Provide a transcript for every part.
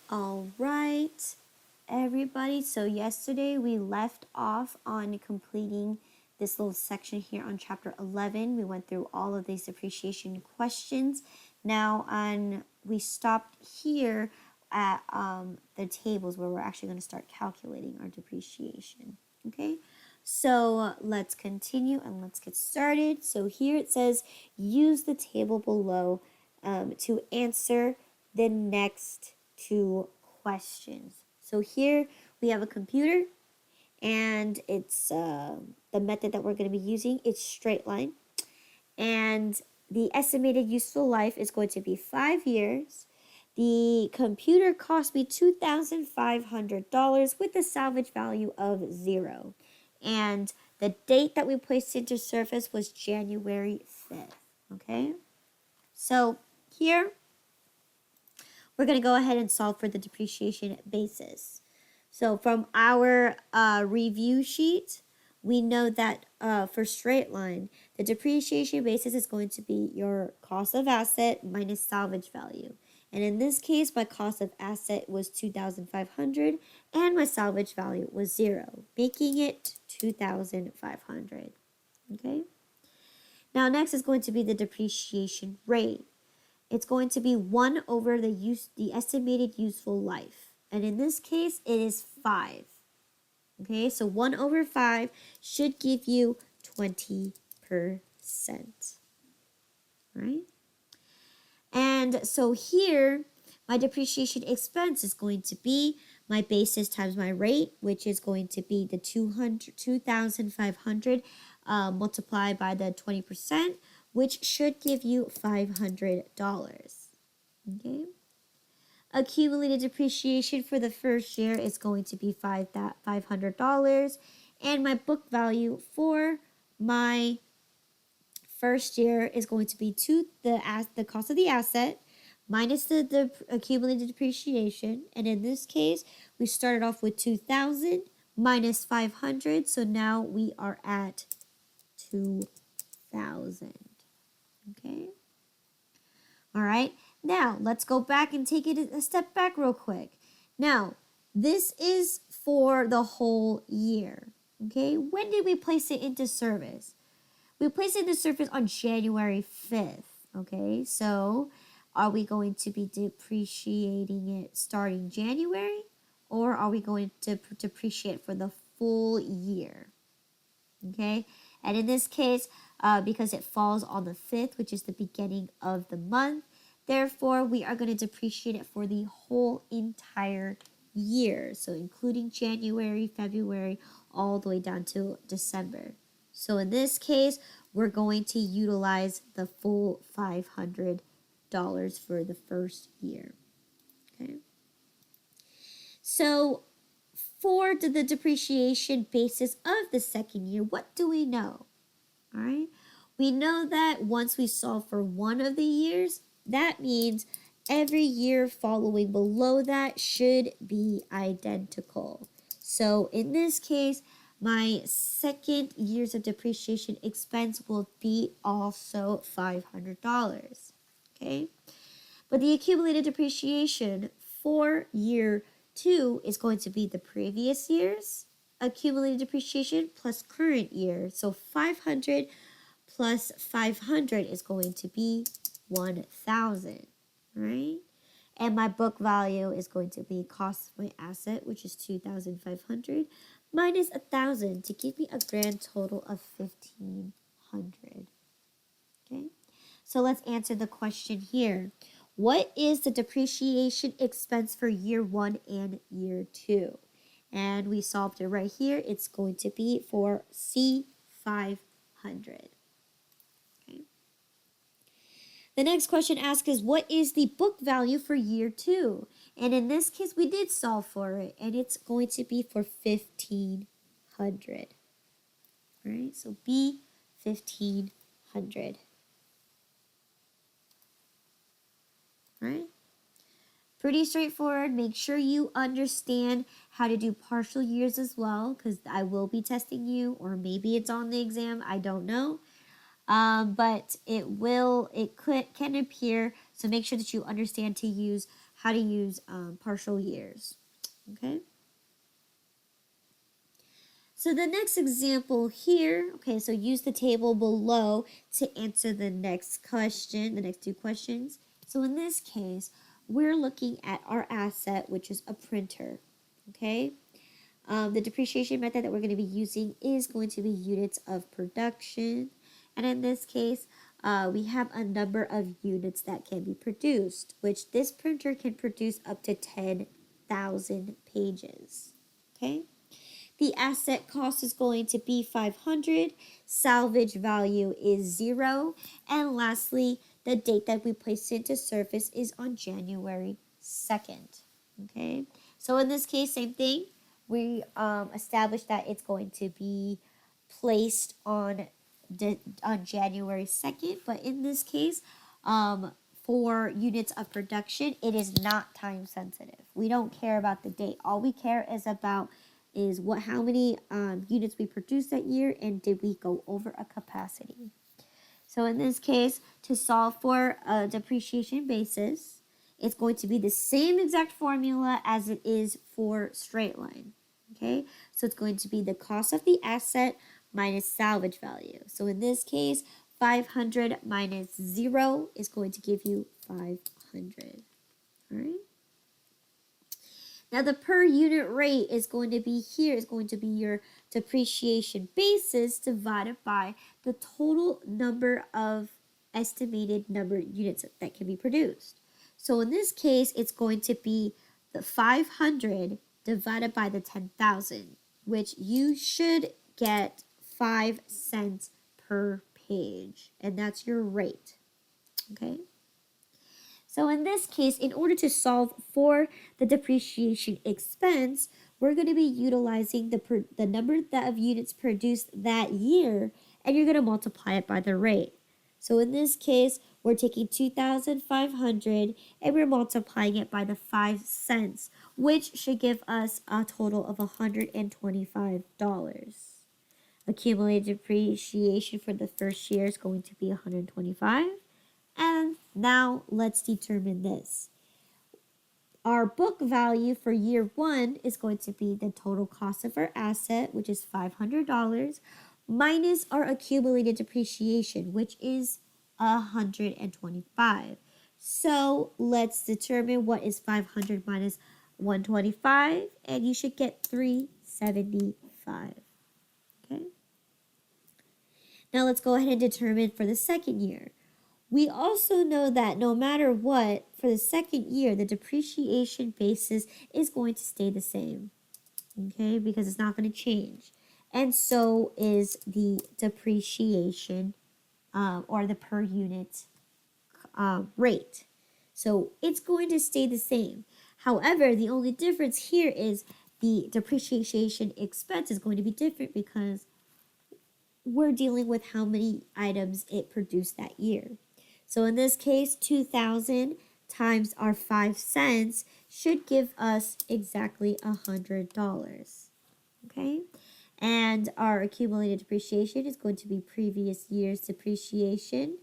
All right, everybody. So yesterday we left off on completing this little section here on chapter 11. We went through all of these depreciation questions. We stopped here at the tables where we're actually going to start calculating our depreciation. Okay, so let's continue and let's get started. So here it says use the table below to answer the next two questions. So here we have a computer, and it's the method that we're going to be using. It's straight line, and the estimated useful life is going to be 5 years. The computer cost me $2,500 with a salvage value of 0. And the date that we placed into service was January 5th. Okay? So here we're going to go ahead and solve for the depreciation basis. So from our review sheet, we know that for straight line, the depreciation basis is going to be your cost of asset minus salvage value. And in this case, my cost of asset was $2,500 and my salvage value was 0, making it $2,500. Okay? Now next is going to be the depreciation rate. It's going to be 1 over the estimated useful life. And in this case, it is 5. Okay, so 1 over 5 should give you 20%. Right? And so here, my depreciation expense is going to be my basis times my rate, which is going to be the 2,500 multiplied by the 20%, which should give you $500. Okay. Accumulated depreciation for the first year is going to be $500, and my book value for my first year is going to be the cost of the asset minus the accumulated depreciation. And in this case, we started off with 2,000 minus 500, so now we are at 2,000. Okay. All right. Now, let's go back and take it a step back real quick. Now, this is for the whole year. Okay. When did we place it into service? We placed it into service on January 5th. Okay. So, are we going to be depreciating it starting January, or are we going to depreciate for the full year? Okay. And in this case, because it falls on the 5th, which is the beginning of the month, therefore, we are going to depreciate it for the whole entire year. So including January, February, all the way down to December. So in this case, we're going to utilize the full $500 for the first year. Okay. So for the depreciation basis of the second year, what do we know? All right. We know that once we solve for one of the years, that means every year following below that should be identical. So in this case, my second years of depreciation expense will be also $500. Okay. But the accumulated depreciation for year 2 is going to be the previous year's accumulated depreciation plus current year. So 500 plus 500 is going to be 1,000, right? And my book value is going to be cost of my asset, which is 2,500, minus 1,000 to give me a grand total of 1,500. Okay, so let's answer the question here. What is the depreciation expense for year 1 and year 2? And we solved it right here. It's going to be for C500. Okay. The next question asks is, what is the book value for year 2? And in this case, we did solve for it, and it's going to be for 1,500. All right, so B, 1,500. All right. Pretty straightforward. Make sure you understand how to do partial years as well, because I will be testing you, or maybe it's on the exam. I don't know. But it can appear. So make sure that you understand to use how to use partial years. Okay. So the next example here, okay, so use the table below to answer the next question, the next two questions. So in this case, we're looking at our asset, which is a printer, okay? The depreciation method that we're going to be using is going to be units of production. And in this case, we have a number of units that can be produced, which this printer can produce up to 10,000 pages, okay? The asset cost is going to be 500. Salvage value is 0. And lastly, the date that we placed into service is on January 2nd. Okay, so in this case, same thing. We established that it's going to be placed on January 2nd. But in this case, for units of production, it is not time sensitive. We don't care about the date. All we care is about how many units we produced that year, and did we go over a capacity. So in this case, to solve for a depreciation basis, it's going to be the same exact formula as it is for straight line. Okay, so it's going to be the cost of the asset minus salvage value. So in this case, 500 minus 0 is going to give you 500. All right. Now the per unit rate is going to be your depreciation basis divided by the total number of estimated number of units that can be produced. So in this case, it's going to be the 500 divided by the 10,000, which you should get 5 cents per page, and that's your rate. Okay. So in this case, in order to solve for the depreciation expense, we're going to be utilizing the number of units produced that year, and you're going to multiply it by the rate. So in this case, we're taking 2,500 and we're multiplying it by the 5 cents, which should give us a total of $125. Accumulated depreciation for the first year is going to be $125. And now let's determine this. Our book value for year 1 is going to be the total cost of our asset, which is $500, minus our accumulated depreciation, which is $125. So let's determine what is 500 minus 125, and you should get 375. Okay. Now let's go ahead and determine for the second year. We also know that no matter what, for the second year, the depreciation basis is going to stay the same, okay, because it's not going to change. And so is the depreciation or the per unit rate. So it's going to stay the same. However, the only difference here is the depreciation expense is going to be different because we're dealing with how many items it produced that year. So in this case, 2,000 times our 5 cents should give us exactly $100. Okay? And our accumulated depreciation is going to be previous year's depreciation,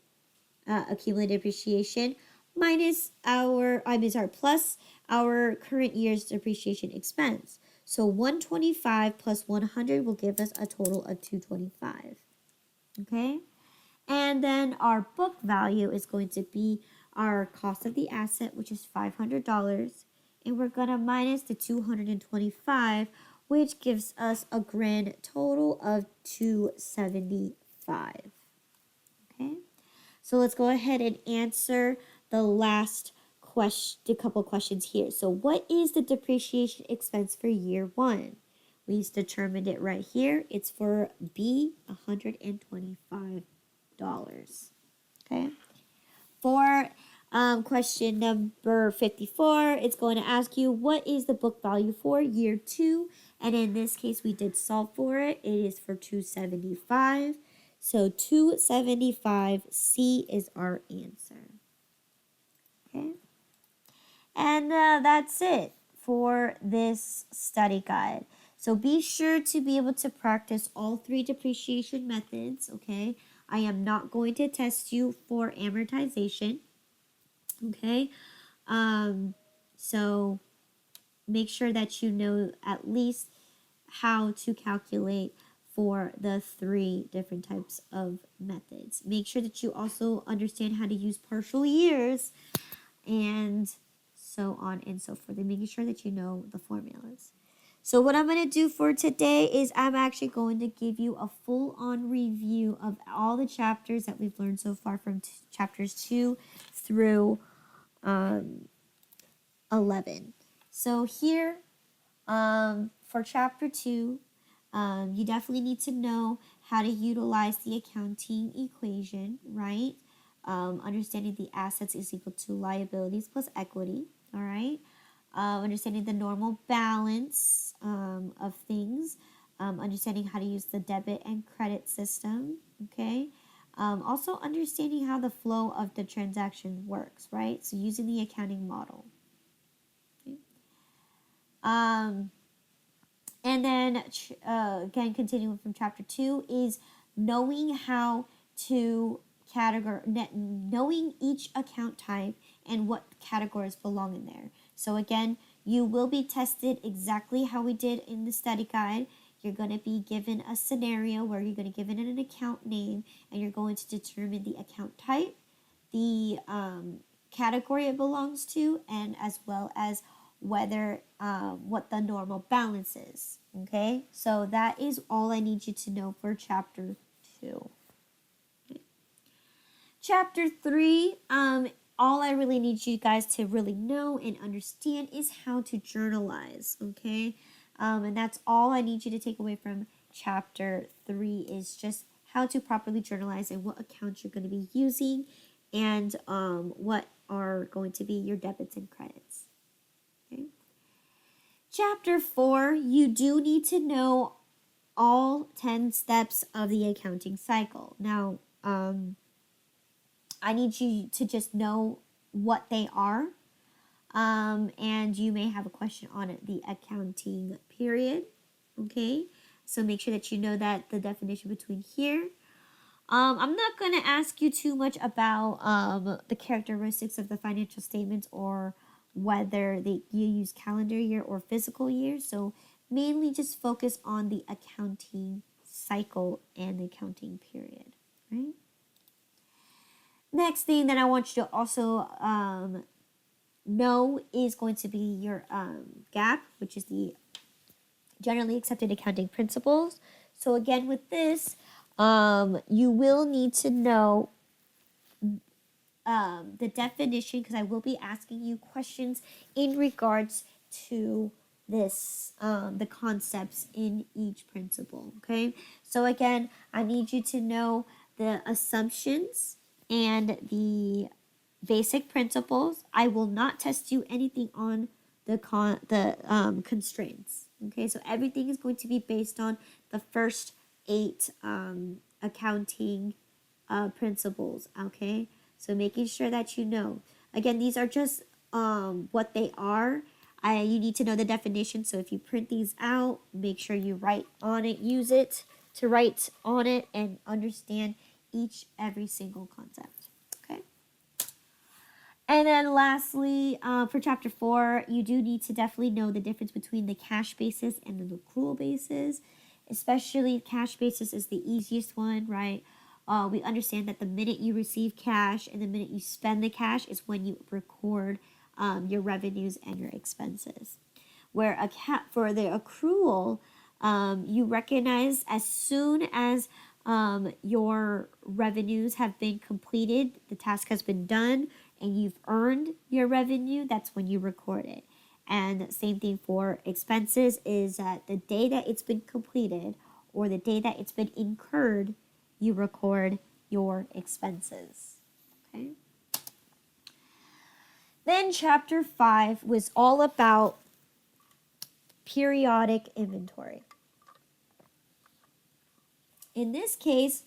accumulated depreciation, plus our current year's depreciation expense. So 125 plus 100 will give us a total of 225. Okay? And then our book value is going to be our cost of the asset, which is $500. And we're going to minus the 225, which gives us a grand total of 275. Okay, so let's go ahead and answer the last couple questions here. So what is the depreciation expense for year 1? We determined it right here. It's for B, $125. Okay. For question number 54, it's going to ask you what is the book value for year 2, and in this case we did solve for it. It is for 275. So 275, C is our answer. Okay. And that's it for this study guide. So be sure to be able to practice all 3 depreciation methods, okay? I am not going to test you for amortization, okay? So make sure that you know at least how to calculate for the 3 different types of methods. Make sure that you also understand how to use partial years and so on and so forth, and making sure that you know the formulas. So what I'm going to do for today is I'm actually going to give you a full-on review of all the chapters that we've learned so far from chapters 2 through 11. So here, for chapter 2, you definitely need to know how to utilize the accounting equation, right? Understanding the assets is equal to liabilities plus equity, all right? Understanding the normal balance of things, understanding how to use the debit and credit system, okay? Also understanding how the flow of the transaction works, right? So using the accounting model. Okay? And then, again, continuing from chapter 2 is knowing how to knowing each account type and what categories belong in there. So again, you will be tested exactly how we did in the study guide. You're going to be given a scenario where you're going to give it an account name, and you're going to determine the account type, the category it belongs to, and as well as whether what the normal balance is. Okay, so that is all I need you to know for chapter 2. Okay. Chapter 3, all I really need you guys to really know and understand is how to journalize. Okay, and that's all I need you to take away from chapter 3 is just how to properly journalize and what accounts you're going to be using, and what are going to be your debits and credits. Okay. Chapter 4, you do need to know all 10 steps of the accounting cycle. Now, I need you to just know what they are, and you may have a question on it, the accounting period, okay? So make sure that you know that the definition between here. I'm not going to ask you too much about the characteristics of the financial statements or whether you use calendar year or fiscal year. So mainly just focus on the accounting cycle and the accounting period, right? Next thing that I want you to also know is going to be your GAAP, which is the generally accepted accounting principles. So again, with this, you will need to know the definition, because I will be asking you questions in regards to this, the concepts in each principle, okay? So again, I need you to know the assumptions and the basic principles. I will not test you anything on the constraints, okay? So everything is going to be based on the first 8 accounting principles, okay? So making sure that you know. Again, these are just what they are. You need to know the definition. So if you print these out, make sure you write on it, use it to write on it and understand every single concept. Okay. And then lastly, for chapter 4, you do need to definitely know the difference between the cash basis and the accrual basis. Especially cash basis is the easiest one, right? We understand that the minute you receive cash and the minute you spend the cash is when you record your revenues and your expenses. Where for the accrual, you recognize as soon as your revenues have been completed, the task has been done, and you've earned your revenue, that's when you record it. And same thing for expenses is that the day that it's been completed or the day that it's been incurred, you record your expenses. Okay. Then chapter 5 was all about periodic inventory. In this case,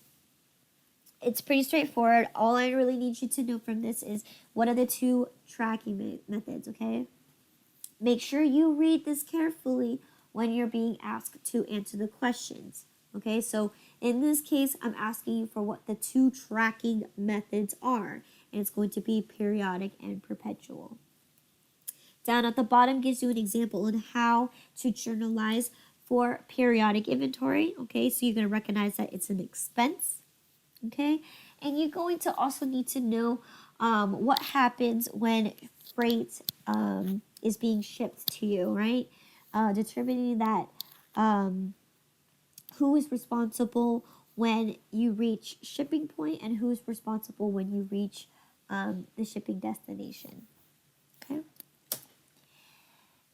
it's pretty straightforward. All I really need you to know from this is what are the 2 tracking methods, okay? Make sure you read this carefully when you're being asked to answer the questions. Okay, so in this case, I'm asking you for what the 2 tracking methods are, and it's going to be periodic and perpetual. Down at the bottom gives you an example on how to journalize for periodic inventory. Okay, so you're going to recognize that it's an expense. Okay, and you're going to also need to know what happens when freight is being shipped to you, right? Determining that who is responsible when you reach shipping point and who is responsible when you reach the shipping destination. Okay.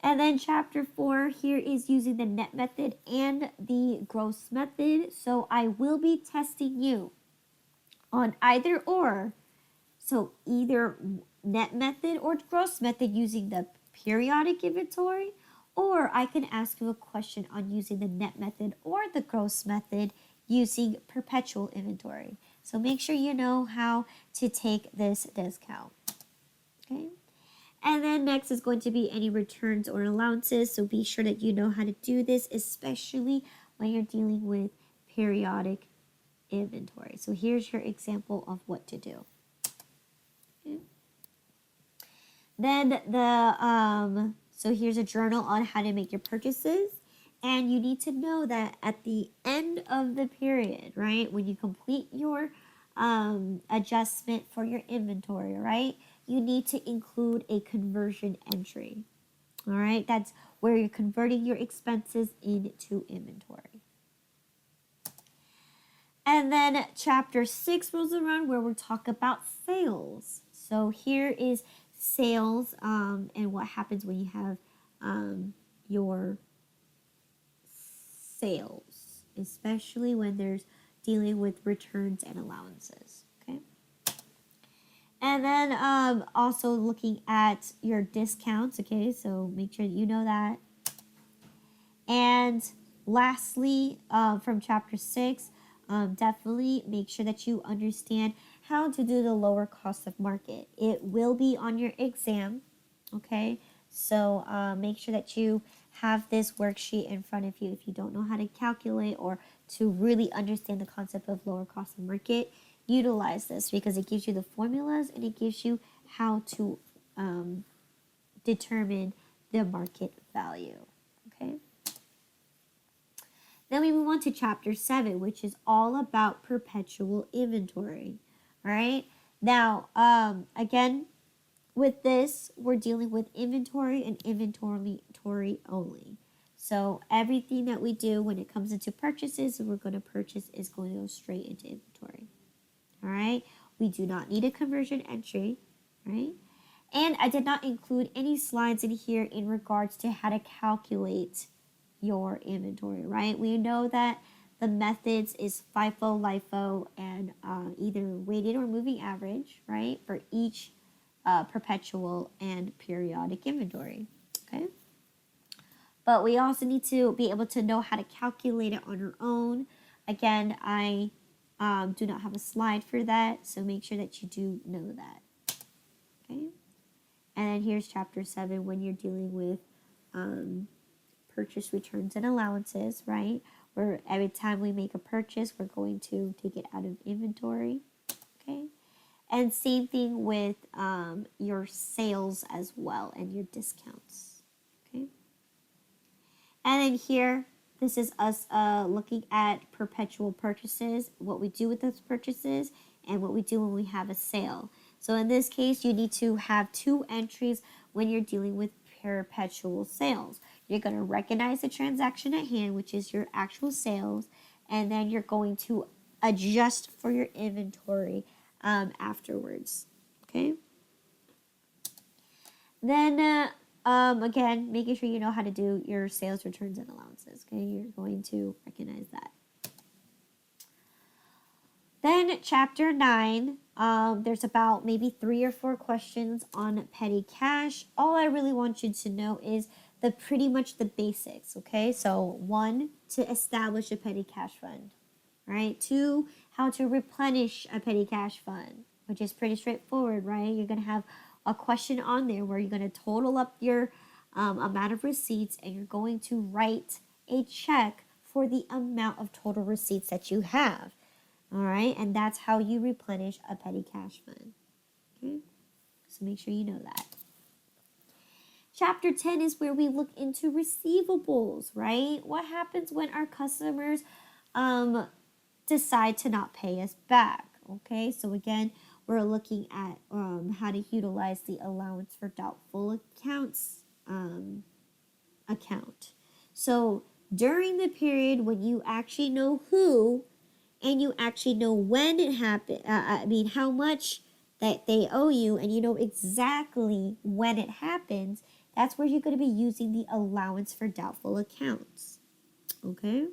And then chapter 4 here is using the net method and the gross method. So I will be testing you on either or. So either net method or gross method using the periodic inventory, or I can ask you a question on using the net method or the gross method using perpetual inventory. So make sure you know how to take this discount. Okay. And then next is going to be any returns or allowances. So be sure that you know how to do this, especially when you're dealing with periodic inventory. So here's your example of what to do. Okay. Then so here's a journal on how to make your purchases. And you need to know that at the end of the period, right, when you complete your adjustment for your inventory, right, you need to include a conversion entry. All right, that's where you're converting your expenses into inventory. And then chapter 6 rolls around where we'll talk about sales. So here is sales and what happens when you have your sales, especially when there's dealing with returns and allowances. Okay. And then also looking at your discounts. Okay, so make sure that you know that. And lastly, from chapter 6, definitely make sure that you understand how to do the lower cost of market. It will be on your exam, okay? So make sure that you have this worksheet in front of you. If you don't know how to calculate or to really understand the concept of lower cost of market, utilize this because it gives you the formulas and it gives you how to determine the market value, okay? Then we move on to chapter 7, which is all about perpetual inventory. All right. Now, again, with this, we're dealing with inventory and inventory only. So everything that we do when it comes into purchases, we're going to purchase is going to go straight into inventory. All right. We do not need a conversion entry, right? And I did not include any slides in here in regards to how to calculate your inventory, right? We know that the methods is FIFO, LIFO, and either weighted or moving average, right? For each perpetual and periodic inventory, okay? But we also need to be able to know how to calculate it on our own. Again, I do not have a slide for that, so make sure that you do know that, okay? And then here's chapter 7 when you're dealing with purchase returns and allowances, right? Where every time we make a purchase, we're going to take it out of inventory, okay? And same thing with your sales as well and your discounts, okay? And then here, this is us looking at perpetual purchases, what we do with those purchases, and what we do when we have a sale. So in this case, you need to have 2 entries when you're dealing with perpetual sales. You're going to recognize the transaction at hand, which is your actual sales, and then you're going to adjust for your inventory afterwards, okay? Then, again, making sure you know how to do your sales returns and allowances, okay? You're going to recognize that. Then chapter 9, there's about maybe 3 or 4 questions on petty cash. All I really want you to know is pretty much the basics, okay? So 1, to establish a petty cash fund, right? 2, how to replenish a petty cash fund, which is pretty straightforward, right? You're going to have a question on there where you're going to total up your amount of receipts and you're going to write a check for the amount of total receipts that you have. All right, and that's how you replenish a petty cash fund. Okay, so make sure you know that. Chapter 10 is where we look into receivables, right? What happens when our customers decide to not pay us back, okay? So again, we're looking at how to utilize the allowance for doubtful accounts account. So during the period when you actually know who and you actually know when it happened, how much that they owe you, and you know exactly when it happens, that's where you're going to be using the allowance for doubtful accounts. Okay?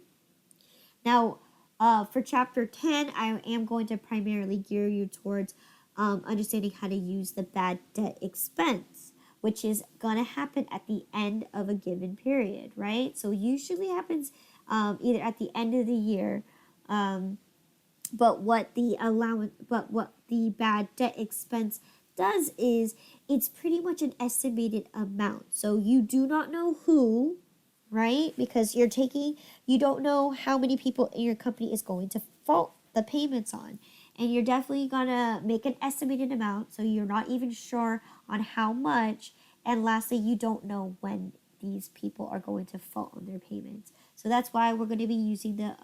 Now, for chapter 10, I am going to primarily gear you towards understanding how to use the bad debt expense, which is going to happen at the end of a given period, right? So usually happens either at the end of the year, but what the bad debt expense does is it's pretty much an estimated amount. So you do not know who, right? Because you don't know how many people in your company is going to fault the payments on. And you're definitely gonna make an estimated amount, so you're not even sure on how much. And lastly, you don't know when these people are going to fault on their payments. So that's why we're going to be using the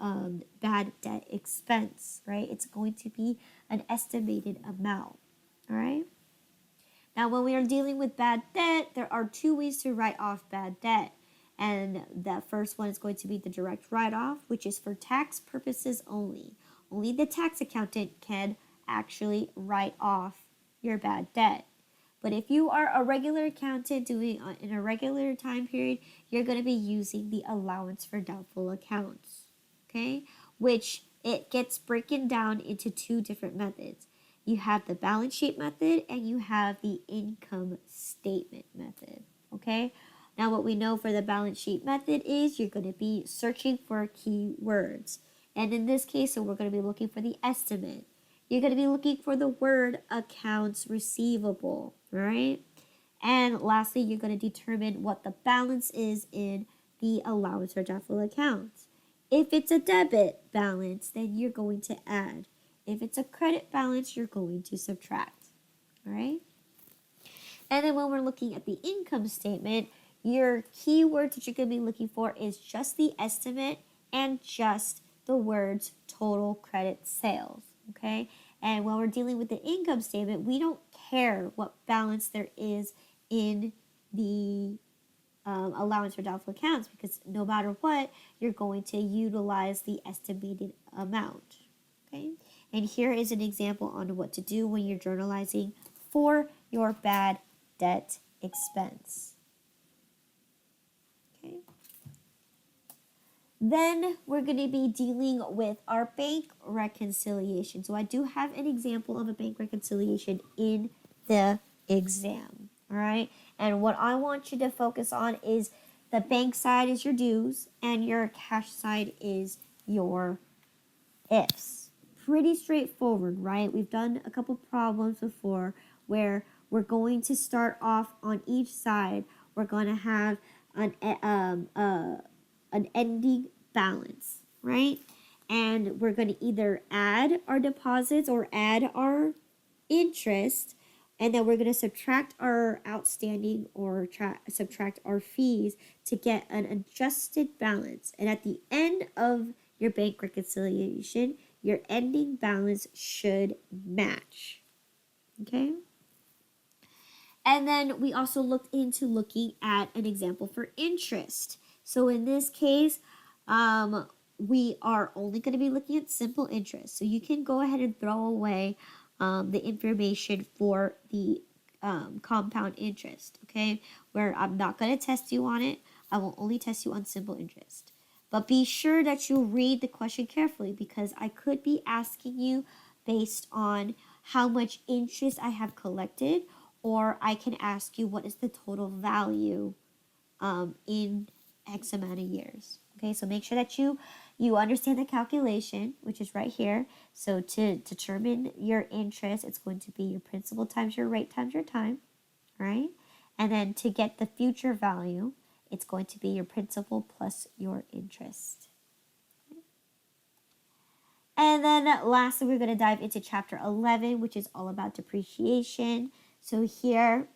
bad debt expense, right? It's going to be an estimated amount, all right? Now, when we are dealing with bad debt, there are two ways to write off bad debt. And the first one is going to be the direct write-off, which is for tax purposes only. Only the tax accountant can actually write off your bad debt. But if you are a regular accountant doing in a regular time period, you're going to be using the allowance for doubtful accounts, okay? Which it gets broken down into two different methods. You have the balance sheet method and you have the income statement method, okay? Now what we know for the balance sheet method is you're going to be searching for keywords. And in this case, so we're going to be looking for the estimate. You're going to be looking for the word accounts receivable, right? And lastly, you're going to determine what the balance is in the allowance for doubtful accounts. If it's a debit balance, then you're going to add. If it's a credit balance, you're going to subtract, all right? And then when we're looking at the income statement, your keywords that you're going to be looking for is just the estimate and just the words total credit sales, okay? And when we're dealing with the income statement, we don't care what balance there is in the allowance for doubtful accounts, because no matter what, you're going to utilize the estimated amount, okay? And here is an example on what to do when you're journalizing for your bad debt expense. Okay. Then we're going to be dealing with our bank reconciliation. So I do have an example of a bank reconciliation in the exam. All right. And what I want you to focus on is the bank side is your dues and your cash side is your ifs. Pretty straightforward, right? We've done a couple problems before where we're going to start off on each side. We're going to have an ending balance, right? And we're going to either add our deposits or add our interest, and then we're going to subtract our outstanding or subtract our fees to get an adjusted balance. And at the end of your bank reconciliation, your ending balance should match. Okay? And then we also looked into looking at an example for interest. So in this case, we are only going to be looking at simple interest. So you can go ahead and throw away the information for the compound interest, okay? Where I'm not going to test you on it. I will only test you on simple interest. But be sure that you read the question carefully, because I could be asking you based on how much interest I have collected, or I can ask you what is the total value in X amount of years. Okay, so make sure that you understand the calculation, which is right here. So to determine your interest, it's going to be your principal times your rate times your time, right? And then to get the future value, it's going to be your principal plus your interest. And then lastly, we're going to dive into chapter 11, which is all about depreciation. So here,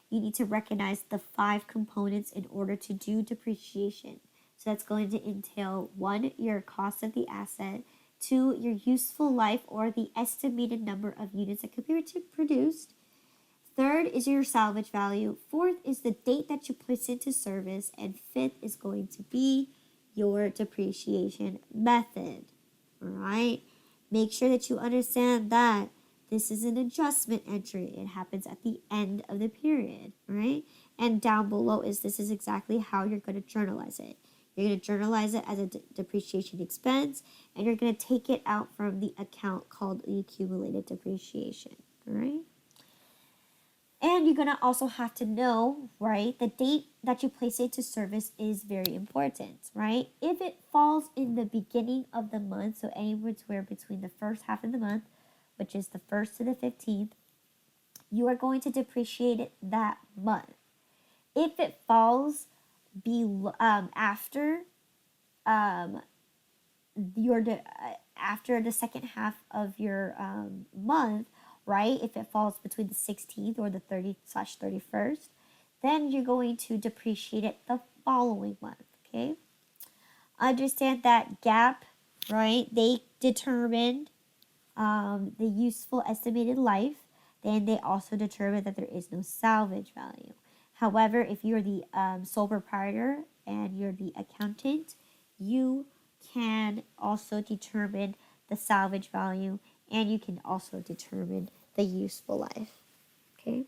you need to recognize the 5 components in order to do depreciation. So that's going to entail 1, your cost of the asset, 2, your useful life or the estimated number of units that could be produced. 3rd is your salvage value. 4th is the date that you place into service. And 5th is going to be your depreciation method. All right? Make sure that you understand that this is an adjustment entry. It happens at the end of the period, right? And down below this is exactly how you're going to journalize it. You're going to journalize it as a depreciation expense, and you're going to take it out from the account called the accumulated depreciation, all right? And you're going to also have to know, right, the date that you place it into service is very important, right? If it falls in the beginning of the month, so anywhere between the first half of the month, which is the 1st to the 15th, you are going to depreciate it that month. If it falls after after the second half of your month, right? If it falls between the 16th or the 30/31st, then you're going to depreciate it the following month, okay? Understand that Acct, right? They determined the useful estimated life. Then they also determined that there is no salvage value. However, if you're the sole proprietor and you're the accountant, you can also determine the salvage value, and you can also determine the useful life. Okay.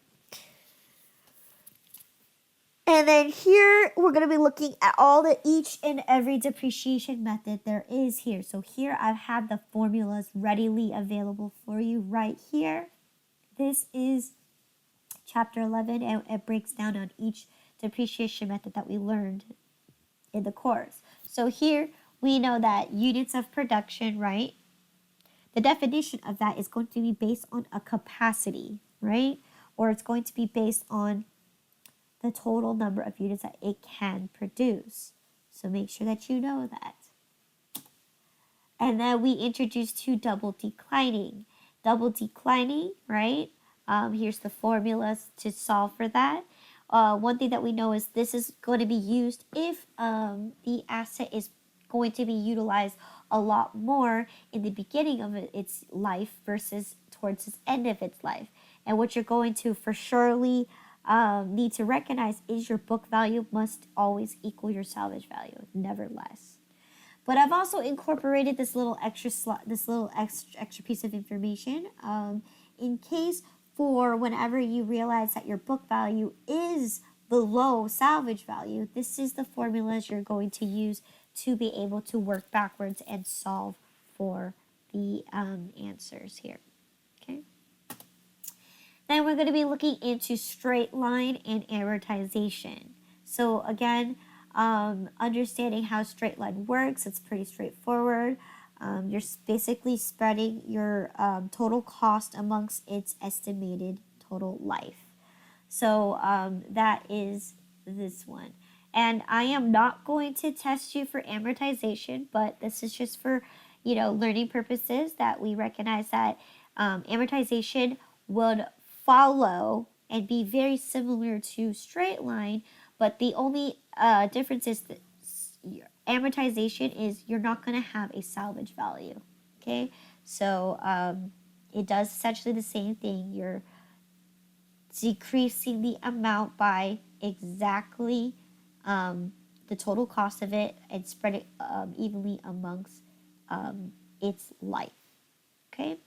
And then here we're going to be looking at each and every depreciation method there is here. So here I have the formulas readily available for you right here. This is chapter 11, and it breaks down on each depreciation method that we learned in the course. So here we know that units of production, right? The definition of that is going to be based on a capacity, right? Or it's going to be based on the total number of units that it can produce. So make sure that you know that. And then we introduced double declining. Double declining, right? Here's the formulas to solve for that. One thing that we know is this is going to be used if the asset is going to be utilized a lot more in the beginning of its life versus towards the end of its life. And what you're going to for surely need to recognize is your book value must always equal your salvage value, never less. But I've also incorporated this little extra piece of information in case for whenever you realize that your book value is below salvage value. This is the formulas you're going to use to be able to work backwards and solve for the answers here. Okay. Then we're going to be looking into straight line and amortization. So again, understanding how straight line works, it's pretty straightforward. You're basically spreading your total cost amongst its estimated total life. So that is this one. And I am not going to test you for amortization, but this is just for, learning purposes, that we recognize that amortization would follow and be very similar to straight line, but the only difference is that amortization is you're not going to have a salvage value, okay? So it does essentially the same thing. You're decreasing the amount by exactly the total cost of it and spread it evenly amongst its life, okay?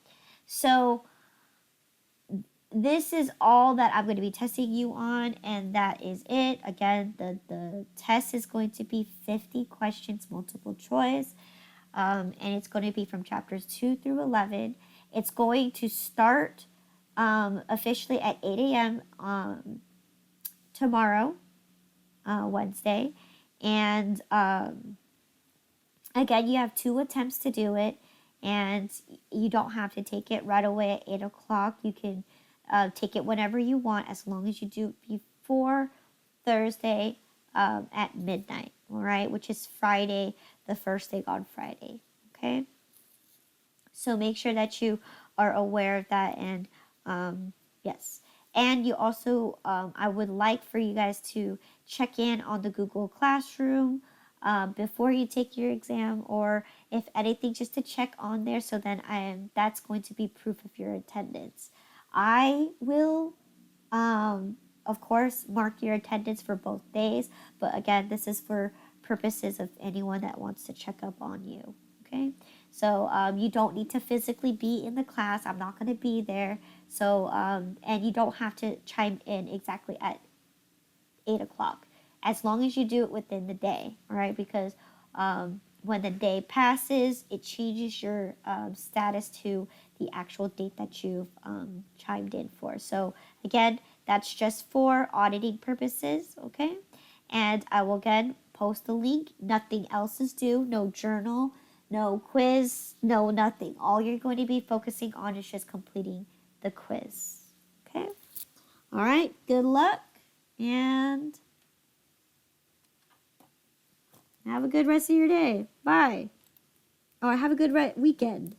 So this is all that I'm going to be testing you on, and that is it. Again, the test is going to be 50 questions, multiple choice, and it's going to be from chapters 2 through 11. It's going to start officially at 8 a.m. Tomorrow, Wednesday, and again, you have 2 attempts to do it, and you don't have to take it right away at 8 o'clock. You can take it whenever you want, as long as you do it before Thursday at midnight, all right, which is Friday, the first day on Friday, okay? So make sure that you are aware of that, and yes. And you also, I would like for you guys to check in on the Google Classroom before you take your exam, or if anything, just to check on there. So then that's going to be proof of your attendance. I will, of course, mark your attendance for both days. But again, this is for purposes of anyone that wants to check up on you. Okay, so you don't need to physically be in the class. I'm not going to be there. So, and you don't have to chime in exactly at 8 o'clock, as long as you do it within the day, all right? Because when the day passes, it changes your status to the actual date that you've chimed in for. So again, that's just for auditing purposes, okay? And I will again post the link. Nothing else is due, no journal, no quiz, no nothing. All you're going to be focusing on is just completing the quiz, okay? All right, good luck, and have a good rest of your day. Bye. Or have a good weekend.